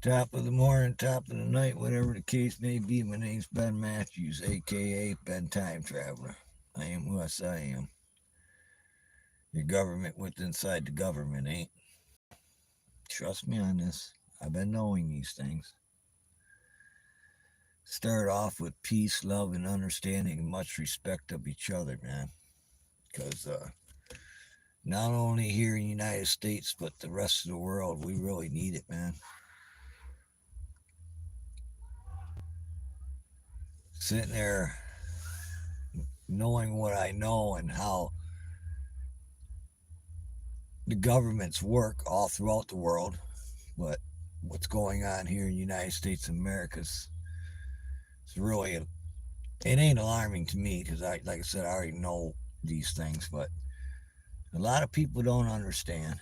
Top of the morning, top of the night, whatever the case may be. My name's Ben Matthews, aka Ben Time Traveler. I am who I say I am. Your government with inside the government ain't. Trust me on this. I've been knowing these things. Start off with peace, love, and understanding, and much respect of each other, man. Because not only here in the United States, but the rest of the world, we really need it, man. Sitting there knowing what I know and how the governments work all throughout the world, but what's going on here in the United States of America is really it ain't alarming to me because like I said, I already know these things, but a lot of people don't understand.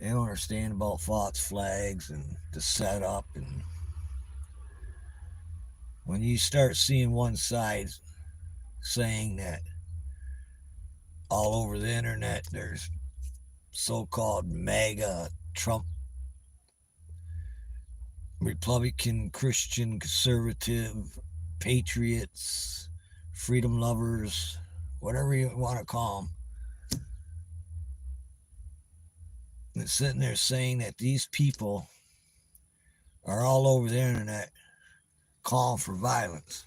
They don't understand about false flags and the setup, and when you start seeing one side saying that all over the internet there's so-called MAGA Trump Republican, Christian, conservative, patriots, freedom lovers, whatever you want to call them, and sitting there saying that these people are all over the internet calling for violence.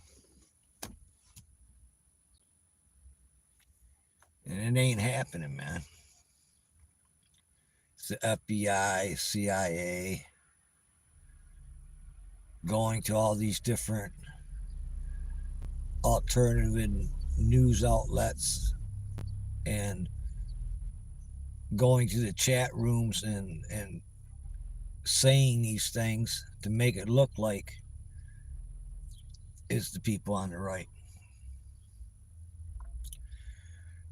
And it ain't happening, man. It's the FBI, CIA, going to all these different alternative news outlets and going to the chat rooms and saying these things to make it look like it's the people on the right.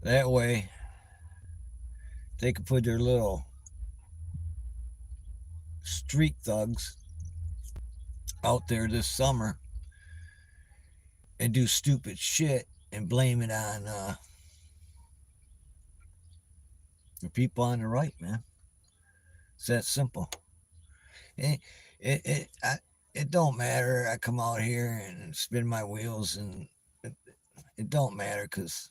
That way, they can put their little street thugs out there this summer and do stupid shit and blame it on the people on the right, man. It's that simple. It, it don't matter. I come out here and spin my wheels, and it don't matter because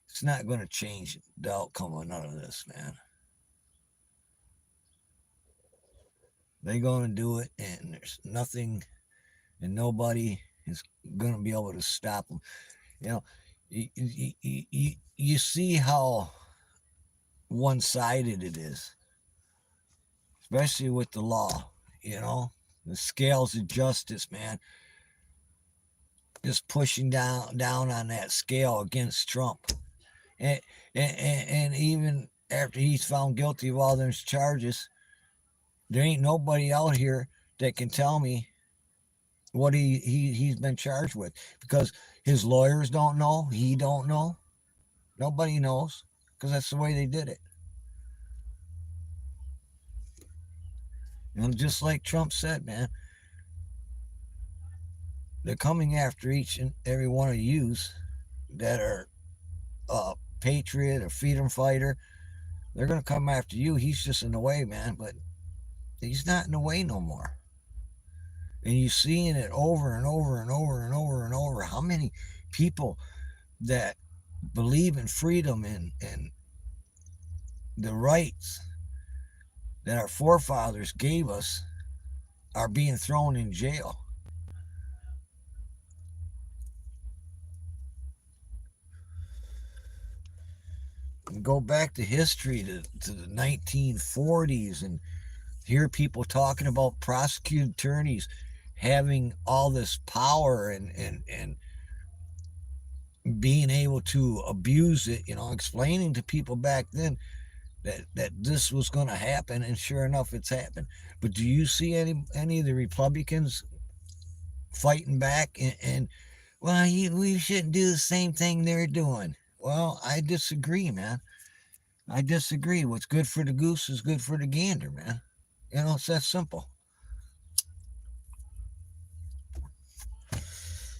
it's not going to change the outcome of none of this, man. They're going to do it, and there's nothing and nobody is going to be able to stop them. You know, you see how one sided it is, especially with the law, you know, the scales of justice, man, just pushing down on that scale against Trump. And, and even after he's found guilty of all those charges, there ain't nobody out here that can tell me what he's been charged with because his lawyers don't know, he don't know, nobody knows because that's the way they did it. And just like Trump said, man, they're coming after each and every one of yous that are a patriot or freedom fighter. They're gonna come after you. He's just in the way, man, but he's not in the way no more. And you're seeing it over and over and over and over and over. How many people that believe in freedom and the rights that our forefathers gave us are being thrown in jail. And go back to history to the 1940s and hear people talking about prosecuting attorneys having all this power and being able to abuse it, you know, explaining to people back then that this was going to happen, and sure enough, it's happened. But do you see any of the Republicans fighting back and well, we shouldn't do the same thing they're doing? Well, I disagree, man. I disagree. What's good for the goose is good for the gander, man. You know, it's that simple.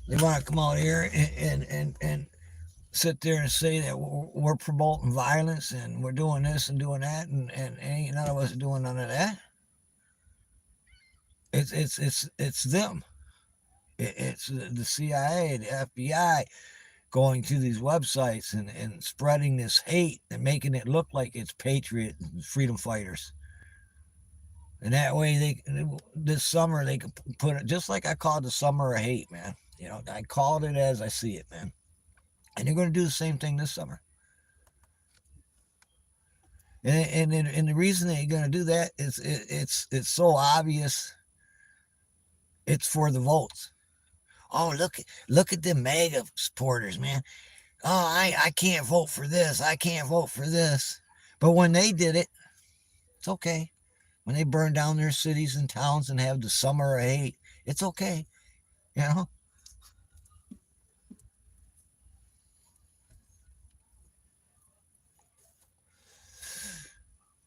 They want to come out here and sit there and say that we're promoting violence and we're doing this and doing that, and ain't none of us doing none of that. It's them. It's the CIA, the FBI going to these websites and spreading this hate and making it look like it's patriot and freedom fighters. And that way, this summer they could put it just like I called the summer of hate, man. You know, I called it as I see it, man. And they're going to do the same thing this summer. And the reason they're going to do that is it's so obvious. It's for the votes. Oh, look at the MAGA supporters, man. Oh, I can't vote for this. I can't vote for this. But when they did it, it's okay. When they burn down their cities and towns and have the summer of hate, it's okay. You know?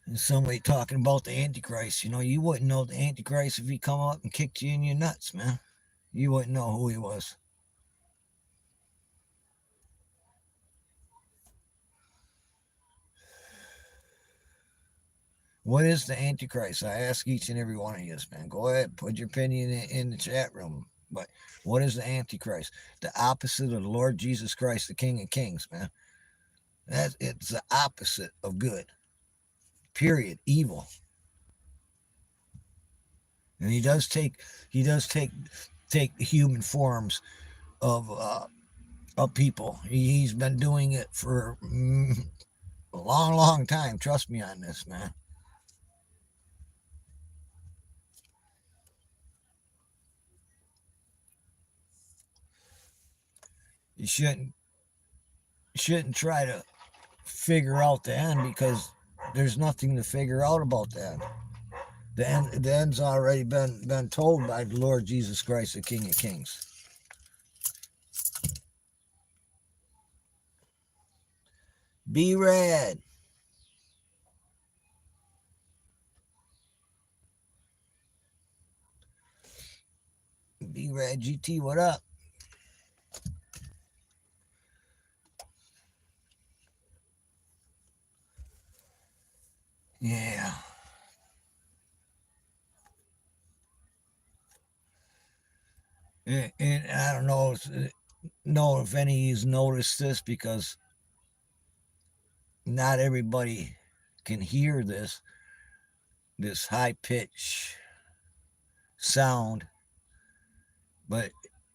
And somebody talking about the Antichrist. You know, you wouldn't know the Antichrist if he come up and kicked you in your nuts, man. You wouldn't know who he was. What is the Antichrist? I ask each and every one of you, man. Go ahead, put your opinion in the chat room. But what is the Antichrist? The opposite of the Lord Jesus Christ, the King of Kings, man. It's the opposite of good. Period. Evil. And he does take human forms of people. He's been doing it for a long time. Trust me on this, man. You shouldn't try to figure out the end because there's nothing to figure out about that. The end's already been told by the Lord Jesus Christ, the King of Kings. Be rad. Be rad GT, what up? Yeah. And I don't know if any of you noticed this because not everybody can hear this high pitch sound, but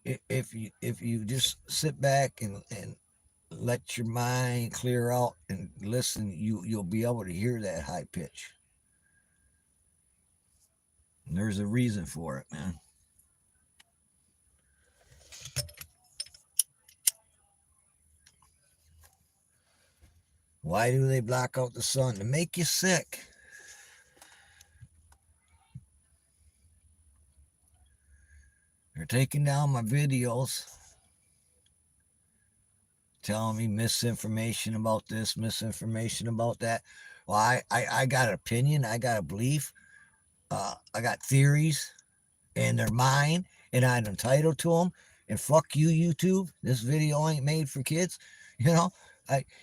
if you just sit back and let your mind clear out and listen, you'll be able to hear that high pitch. And there's a reason for it, man. Why do they block out the sun? To make you sick. They're taking down my videos, telling me misinformation about this, misinformation about that. Well, I got an opinion, I got a belief, I got theories, and they're mine, and I'm entitled to them. And fuck you, YouTube. This video ain't made for kids. You know,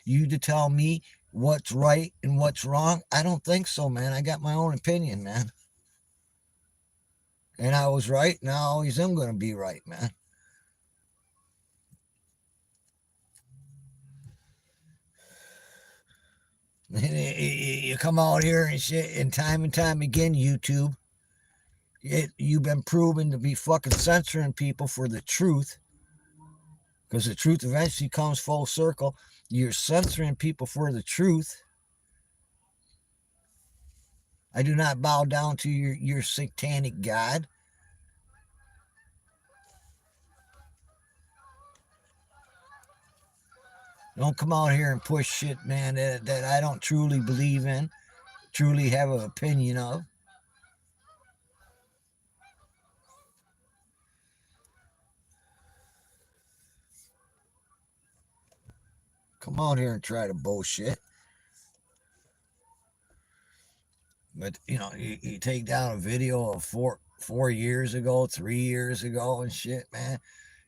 you to tell me what's right and what's wrong. I don't think so, man. I got my own opinion, man. And I was right, and I always am going to be right, man. You come out here and shit, and time again, YouTube, you've been proven to be fucking censoring people for the truth, because the truth eventually comes full circle. You're censoring people for the truth. I do not bow down to your satanic God. Don't come out here and push shit, man, that I don't truly believe in, truly have an opinion of. Come out here and try to bullshit. But you take down a video of 4 years ago, 3 years ago, and shit, man.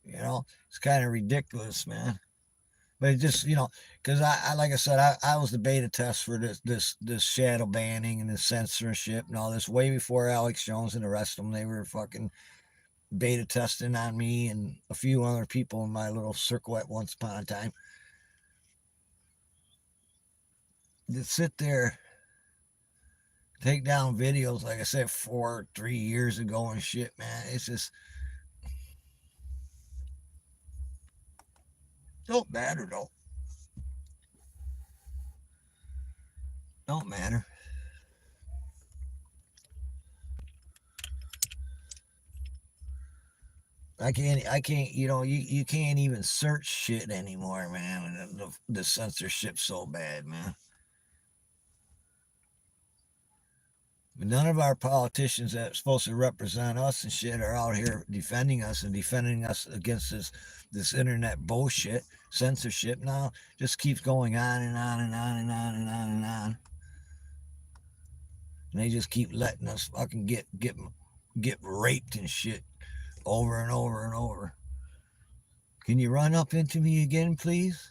It's kind of ridiculous, man. But it just, because I like I said, I was the beta test for this shadow banning and this censorship and all this way before Alex Jones and the rest of them. They were fucking beta testing on me and a few other people in my little circle at once upon a time. To sit there, take down videos, like I said, 3 years ago and shit, man. It's just don't matter though. Don't matter. I can't, you can't even search shit anymore, man. The censorship's so bad, man. None of our politicians that are supposed to represent us and shit are out here defending us and defending us against this internet bullshit. Censorship now just keeps going on and on and on and on and on and on. And they just keep letting us fucking get raped and shit over and over and over. Can you run up into me again, please?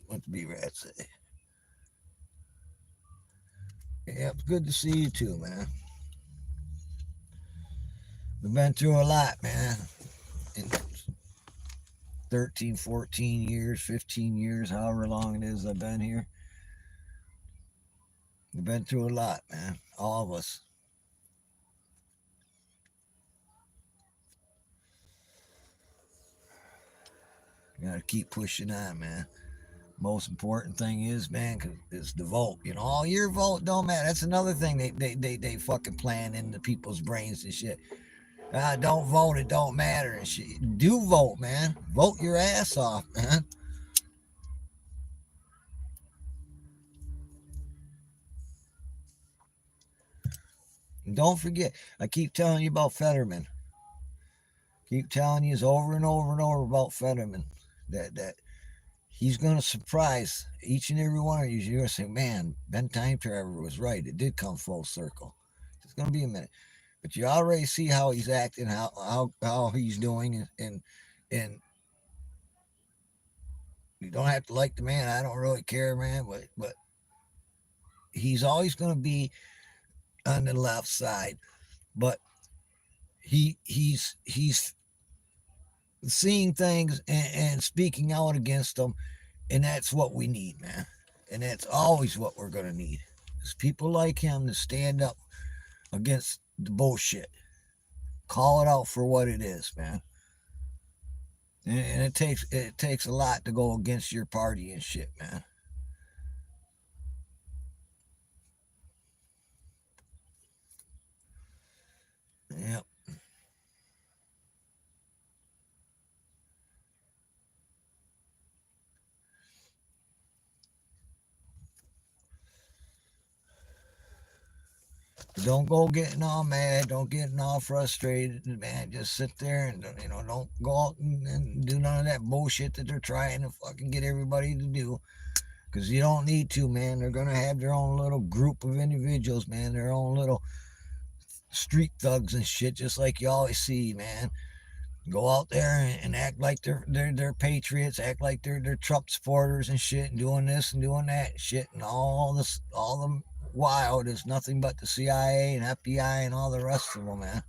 What the B-Rat say? Yeah, it's good to see you too, man. We've been through a lot, man. In 13, 14 years, 15 years, however long it is I've been here. We've been through a lot, man. All of us. You gotta keep pushing on, man. Most important thing is, man, is the vote. All your vote don't matter. That's another thing they fucking plan into people's brains and shit. Don't vote, it don't matter and shit. Do vote, man. Vote your ass off, man. And don't forget, I keep telling you about Fetterman. Keep telling you over and over and over about Fetterman. That he's gonna surprise each and every one of you. You're gonna say, man, Ben Time Traveler was right. It did come full circle. It's gonna be a minute. But you already see how he's acting, how he's doing, and you don't have to like the man. I don't really care, man. But he's always going to be on the left side. But he's seeing things and speaking out against them, and that's what we need, man. And that's always what we're going to need. Is people like him to stand up against the bullshit. Call it out for what it is, man. And it takes a lot to go against your party and shit, man. Yep. Don't go getting all mad. Don't get all frustrated, man. Just sit there and don't go out and do none of that bullshit that they're trying to fucking get everybody to do. Because you don't need to, man. They're gonna have their own little group of individuals, man. Their own little street thugs and shit, just like you always see, man. Go out there and act like they're patriots, act like they're Trump supporters and shit, and doing this and doing that and shit, and all the while there's nothing but the CIA and FBI and all the rest of them, man.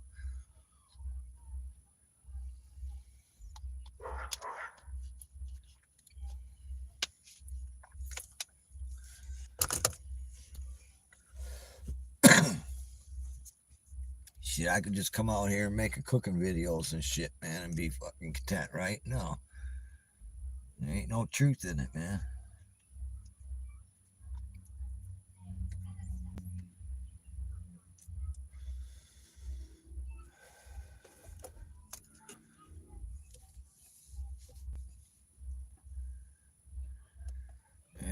Shit, I could just come out here and make a cooking videos and shit, man, and be fucking content, right? No. There ain't no truth in it, man.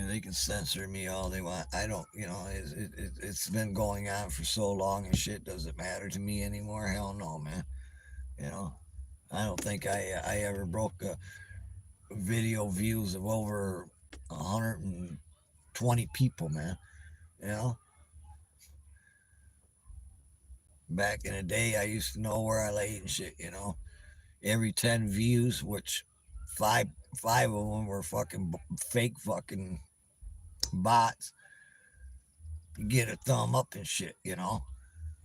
They can censor me all they want. I don't, it's been going on for so long and shit. Does it matter to me anymore? Hell no, man. You know, I don't think I ever broke video views of over 120 people, man. You know, back in the day, I used to know where I laid and shit. You know, every 10 views, which five five of them were fucking fake fucking bots, you get a thumb up and shit. You know,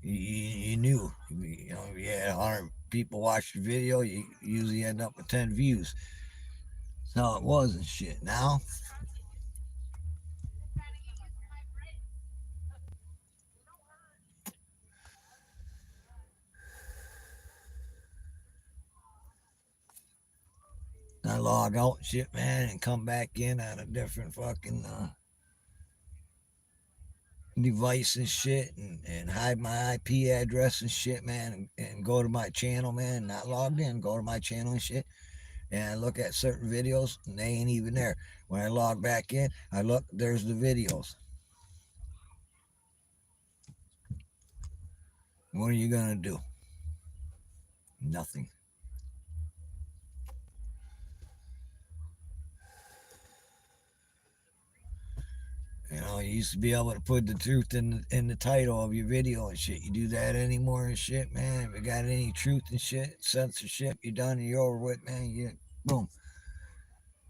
you knew. You know, if you had 100 people watch the video, you usually end up with 10 views. That's how it was and shit. Now, I log out and shit, man, and come back in on a different fucking device and shit, and hide my IP address and shit, man, and go to my channel, man, not logged in, go to my channel and shit, and I look at certain videos and they ain't even there. When I log back in, I look, there's the videos. What are you gonna do? Nothing. You know, you used to be able to put the truth in the title of your video and shit. You do that anymore and shit, man. If you got any truth and shit, censorship, you done, you're over with, man. You boom.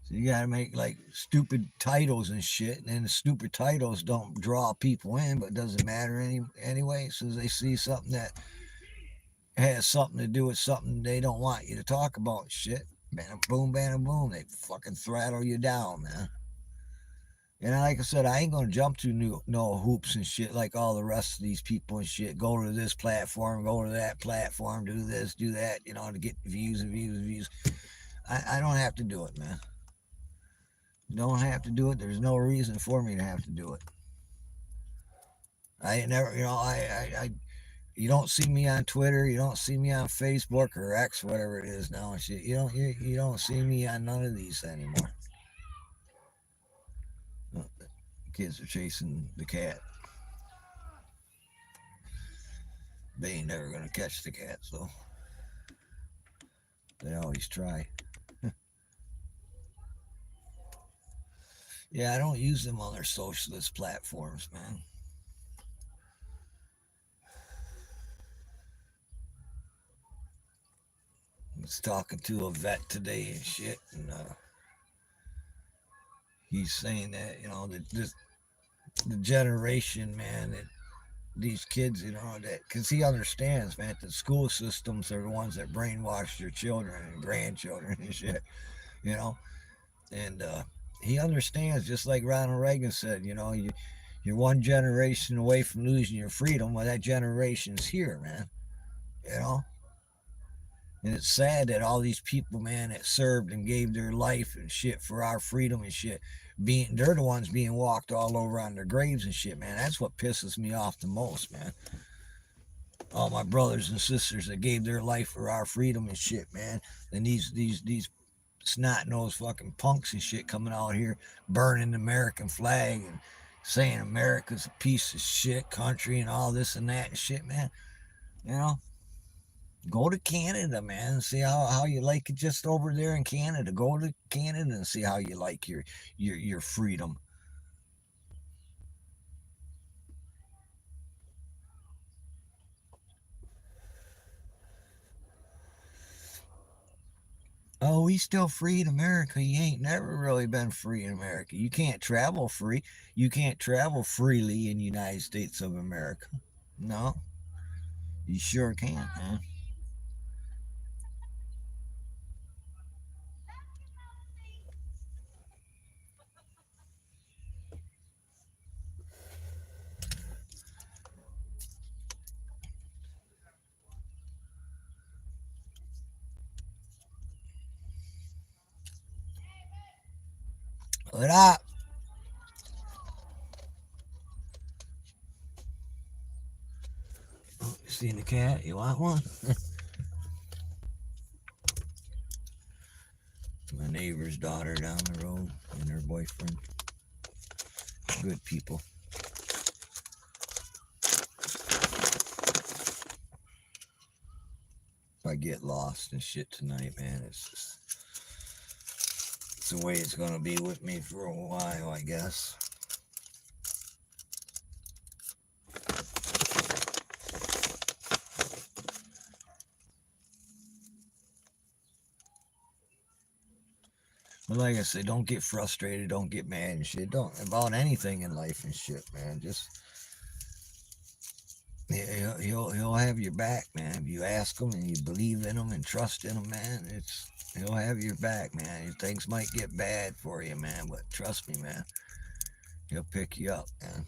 So you gotta make like stupid titles and shit, and then the stupid titles don't draw people in, but it doesn't matter anyway. So they see something that has something to do with something they don't want you to talk about, shit. Bam, boom, bam, boom. They fucking throttle you down, man. And like I said, I ain't gonna jump to no hoops and shit like all the rest of these people and shit. Go to this platform, go to that platform, do this, do that, you know, to get views and views and views. I don't have to do it, man. Don't have to do it. There's no reason for me to have to do it. I ain't never, you know, you don't see me on Twitter, you don't see me on Facebook or X, whatever it is now and shit. You don't see me on none of these anymore. Kids are chasing the cat. They ain't never gonna catch the cats though. They always try. Yeah, I don't use them on their socialist platforms, man. I was talking to a vet today and shit, and he's saying that, you know, the generation, man, that these kids, you know, that because he understands, man, that school systems are the ones that brainwash their children and grandchildren and shit, you know, and he understands, just like Ronald Reagan said, you know, you're one generation away from losing your freedom. Well, that generation's here, man, you know. And it's sad that all these people, man, that served and gave their life and shit for our freedom and shit, they're the ones being walked all over on their graves and shit, man. That's what pisses me off the most, man. All my brothers and sisters that gave their life for our freedom and shit, man. And these snot nosed fucking punks and shit coming out here burning the American flag and saying America's a piece of shit country and all this and that and shit, man. You know, go to Canada, man, and see how you like it just over there in Canada. Go to Canada and see how you like your freedom. Oh, he's still free in America. He ain't never really been free in America. You can't travel free. You can't travel freely in the United States of America. No, you sure can't, man. What up? You seen the cat? You want one? My neighbor's daughter down the road and her boyfriend. Good people. If I get lost and shit tonight, man, it's just That's the way it's going to be with me for a while, I guess. But like I said, don't get frustrated, don't get mad and shit. Don't about anything in life and shit, man. Just he'll have your back, man. If you ask him and you believe in him and trust in him, man, he'll have your back, man. Things might get bad for you, man, but trust me, man, he'll pick you up, man.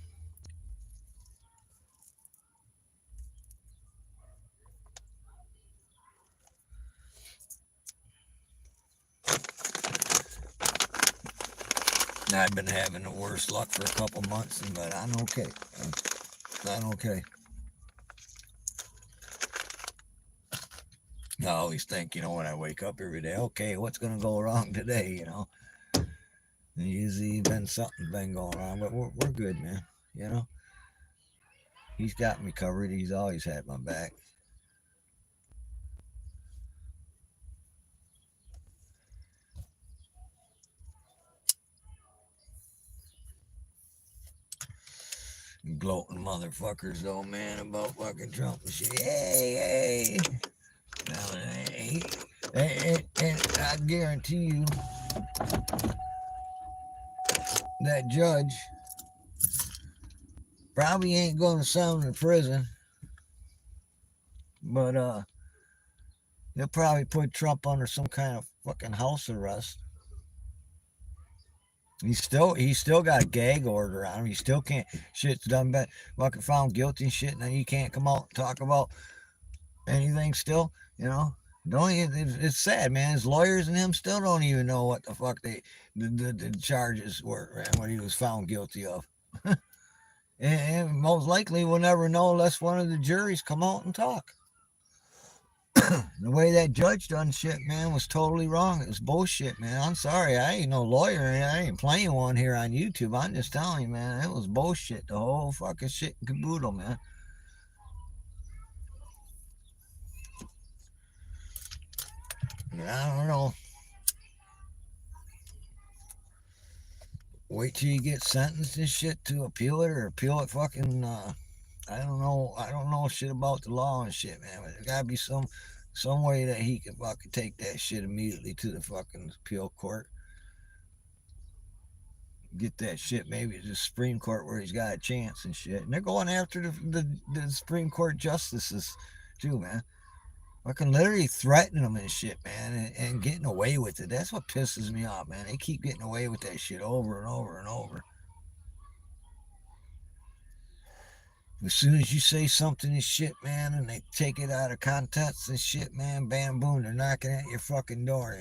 I've been having the worst luck for a couple months, but I'm okay. I'm okay. I always think, when I wake up every day, okay, what's going to go wrong today. And usually something's been going on, but we're good, man. You know, he's got me covered. He's always had my back. Gloating motherfuckers, though, man, about fucking Trump and shit. Hey, hey. And I guarantee you that judge probably ain't going to send him to prison, but they'll probably put Trump under some kind of fucking house arrest. He's still got a gag order on him. He still can't. Shit's done, but fucking found guilty and shit. And then he can't come out and talk about anything. Still, don't it's sad, man. His lawyers and him still don't even know what the fuck the charges were, man, what he was found guilty of. and most likely we'll never know unless one of the juries come out and talk. The way that judge done shit, man, was totally wrong. It was bullshit, man. I'm sorry. I ain't no lawyer. I ain't playing one here on YouTube. I'm just telling you, man, it was bullshit. The whole fucking shit and caboodle, man. I don't know. Wait till you get sentenced and shit to appeal it or appeal it fucking, I don't know. I don't know shit about the law and shit, man. But there gotta be some way that he can fucking take that shit immediately to the fucking appeal court. Get that shit maybe to the Supreme Court where he's got a chance and shit. And they're going after the Supreme Court justices too, man. Fucking literally threatening them and shit, man, and getting away with it. That's what pisses me off, man. They keep getting away with that shit over and over and over. As soon as you say something and shit, man, and they take it out of context and shit, man, bam, boom, they're knocking at your fucking door.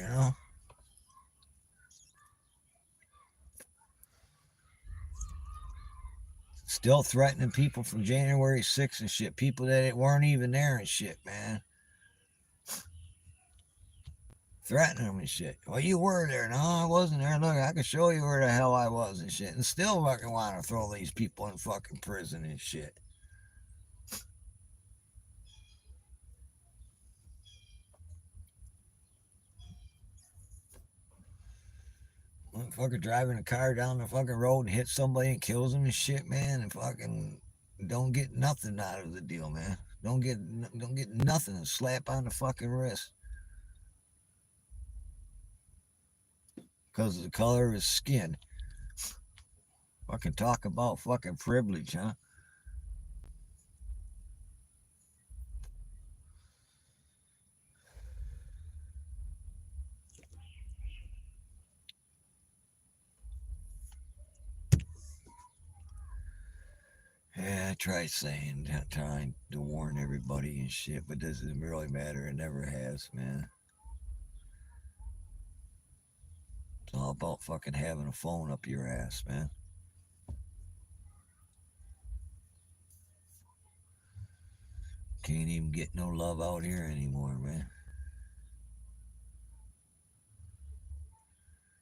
Still threatening people from January 6th and shit, people that weren't even there and shit, man. Threatening them and shit. Well, you were there. No, I wasn't there. Look, I can show you where the hell I was and shit. And still fucking want to throw these people in fucking prison and shit. Fucking driving a car down the fucking road and hit somebody and kills them and shit, man, and fucking don't get nothing out of the deal, man. Don't get nothing. A slap on the fucking wrist because of the color of his skin. Fucking talk about fucking privilege, huh? Yeah, I tried trying to warn everybody and shit, but this doesn't really matter. It never has, man. It's all about fucking having a phone up your ass, man. Can't even get no love out here anymore, man.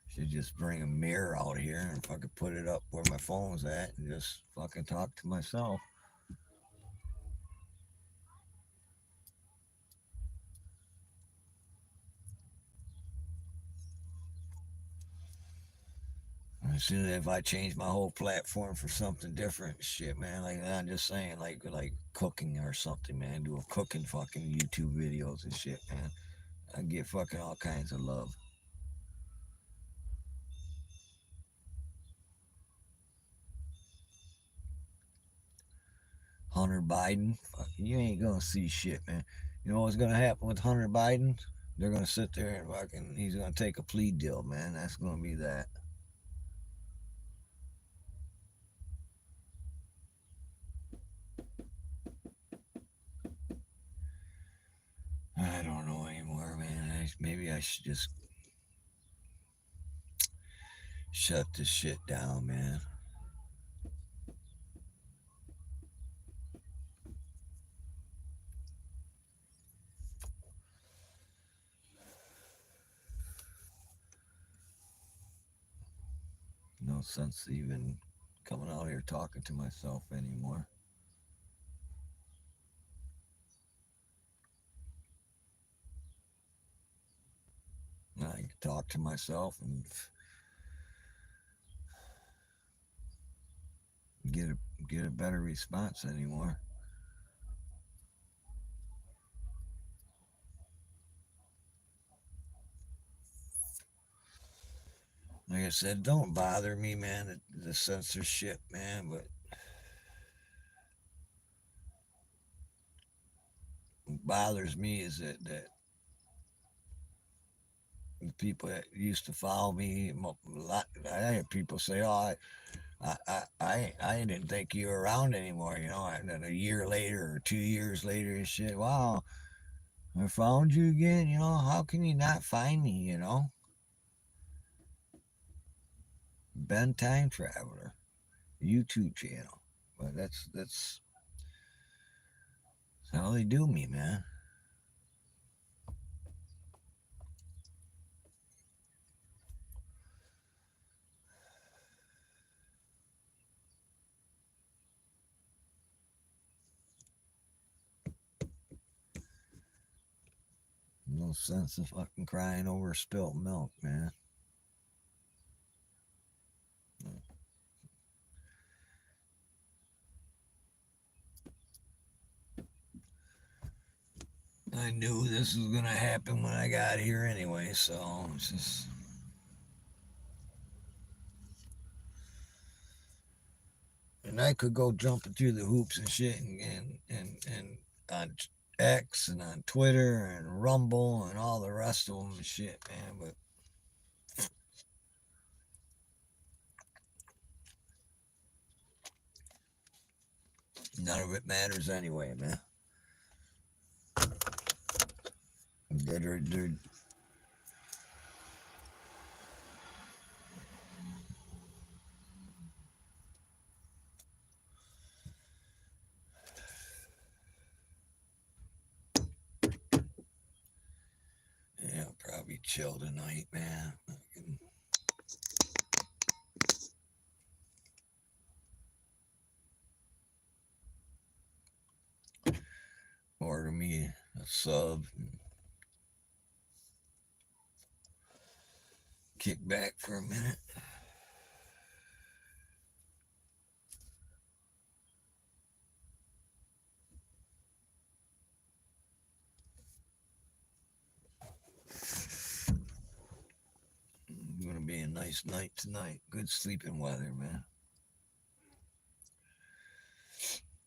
Should just bring a mirror out here and fucking put it up where my phone's at and just fucking talk to myself. As soon as if I change my whole platform for something different, shit, man. Like I'm just saying, like cooking or something, man. Do a cooking fucking YouTube videos and shit, man. I get fucking all kinds of love. Hunter Biden, fuck, you ain't gonna see shit, man. You know what's gonna happen with Hunter Biden? They're gonna sit there and fucking, he's gonna take a plea deal, man. That's gonna be that. I don't know anymore, man. Maybe I should just shut this shit down, man. No sense even coming out here talking to myself anymore. I can talk to myself and get a better response anymore. Like I said, don't bother me, man. The censorship, man. But what bothers me is that the people that used to follow me, a lot. I hear people say, "Oh, I didn't think you were around anymore." You know, and then a year later or 2 years later and shit. Wow, I found you again. You know, how can you not find me? You know, Ben Time Traveler YouTube channel. But that's how they do me, man. No sense of fucking crying over spilt milk, man. I knew this was gonna happen when I got here anyway, so it's just. And I could go jumping through the hoops and shit and on X and on Twitter and Rumble and all the rest of them and shit, man. But none of it matters anyway, man. They're yeah, I'll probably chill tonight, man. Order me a sub and kick back for a minute. It's gonna be a nice night tonight. Good sleeping weather, man.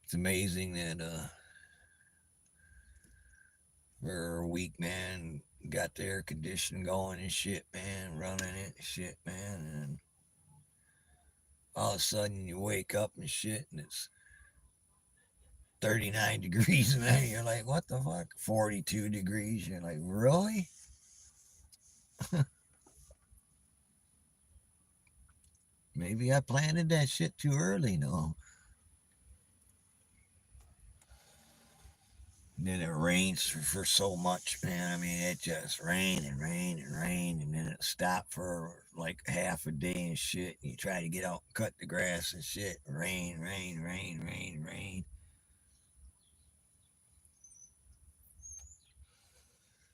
It's amazing that for a week, man, got the air conditioning going and shit, man, running it and shit, man, and all of a sudden you wake up and shit and it's 39 degrees, man. You're like, what the fuck? 42 degrees. You're like, really? Maybe I planted that shit too early, no. And then it rains for so much, man. I mean, it just rained and rained and rained, and then it stopped for like half a day and shit. And you try to get out and cut the grass and shit. Rain, rain, rain, rain, rain.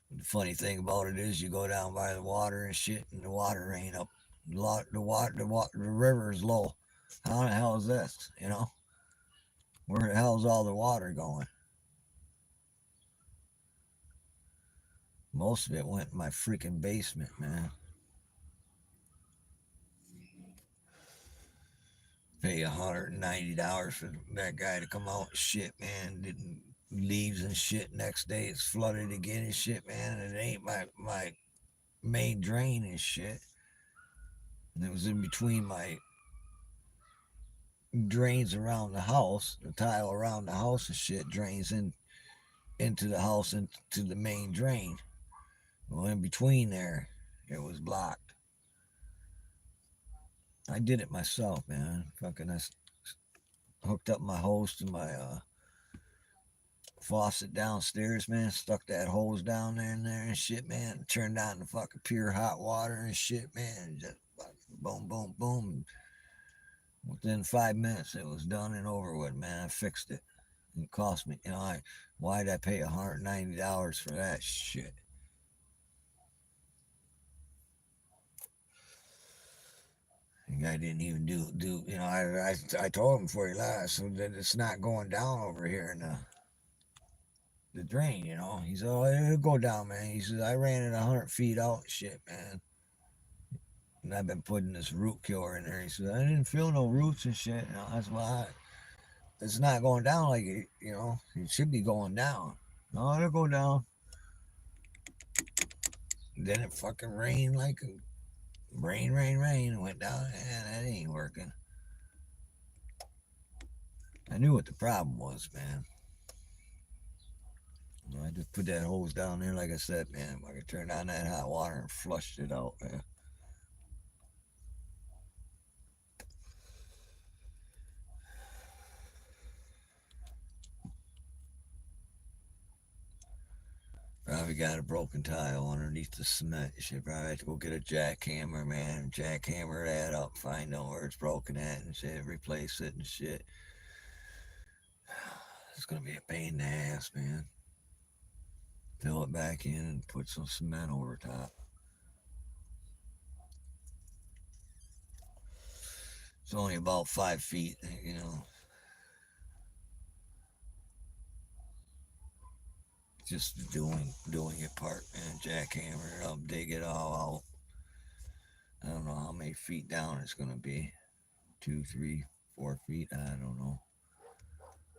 The funny thing about it is, you go down by the water and shit, and the water ain't up The river is low. How the hell is this? Where the hell's all the water going? Most of it went in my freaking basement, man. Pay $190 for that guy to come out and shit, man. Didn't leaves and shit. Next day it's flooded again and shit, man. And it ain't my main drain and shit. And it was in between my drains around the house. The tile around the house and shit drains into the house into the main drain. Well, in between there, it was blocked. I did it myself, man. Fucking, I hooked up my hose to my faucet downstairs, man. Stuck that hose down there and shit, man. Turned on the fucking pure hot water and shit, man. Just boom, boom, boom. Within 5 minutes, it was done and over with, man. I fixed it. It cost me, why'd I pay $190 for that shit? The guy didn't even do. I told him before he left, so that it's not going down over here in the drain. He said, "Oh, it'll go down, man." He says, "I ran it 100 feet out, shit, man. And I've been putting this root killer in there." He said, "I didn't feel no roots and shit." That's why it's not going down like it should be going down. No, it'll go down. Then it fucking rained like rain. Went down, and that ain't working. I knew what the problem was, man. I just put that hose down there, like I said, man. I could turn on that hot water and flushed it out, man. Probably got a broken tile underneath the cement. You should probably have to go get a jackhammer, man. Jackhammer that up, find out where it's broken at, and shit, replace it and shit. It's gonna be a pain in the ass, man. Fill it back in and put some cement over top. It's only about 5 feet. Just doing it part, man. Jackhammer it up, dig it all out. I don't know how many feet down it's gonna be. 2, 3, 4 feet. I don't know.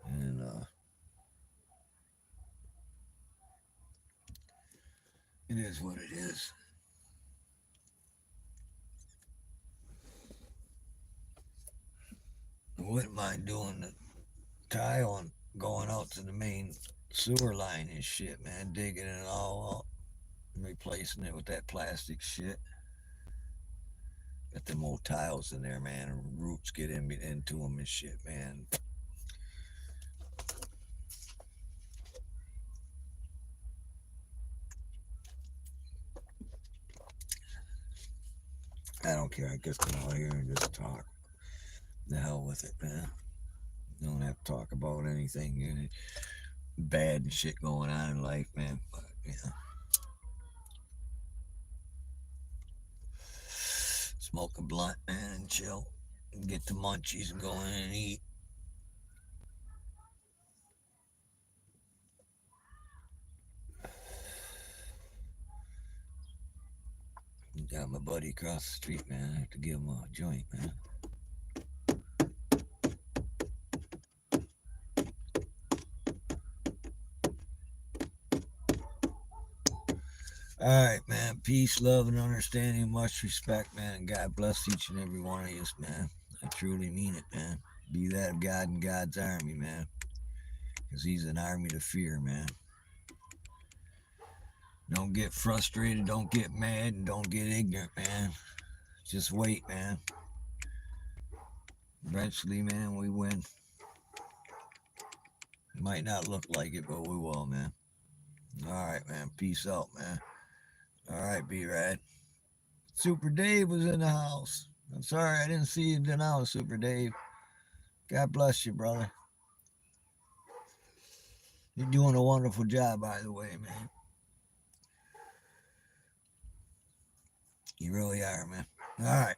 And it is what it is. I wouldn't mind doing the tile and going out to the main sewer line and shit, man. Digging it all out and replacing it with that plastic shit. Got them old tiles in there, man. And roots get into them and shit, man. I don't care. I just come out here and just talk. The hell with it, man. You don't have to talk about anything bad and shit going on in life, man. But smoke a blunt, man, and chill. And get the munchies and go in and eat. Got my buddy across the street, man. I have to give him a joint, man. All right, man. Peace, love, and understanding. Much respect, man. And God bless each and every one of you, man. I truly mean it, man. Be that of God and God's army, man. Because He's an army to fear, man. Don't get frustrated, don't get mad, and don't get ignorant, man. Just wait, man. Eventually, man, we win. It might not look like it, but we will, man. All right, man. Peace out, man. All right, B-Rad. Super Dave was in the house. I'm sorry I didn't see you in the house, Super Dave. God bless you, brother. You're doing a wonderful job, by the way, man. You really are, man. All right.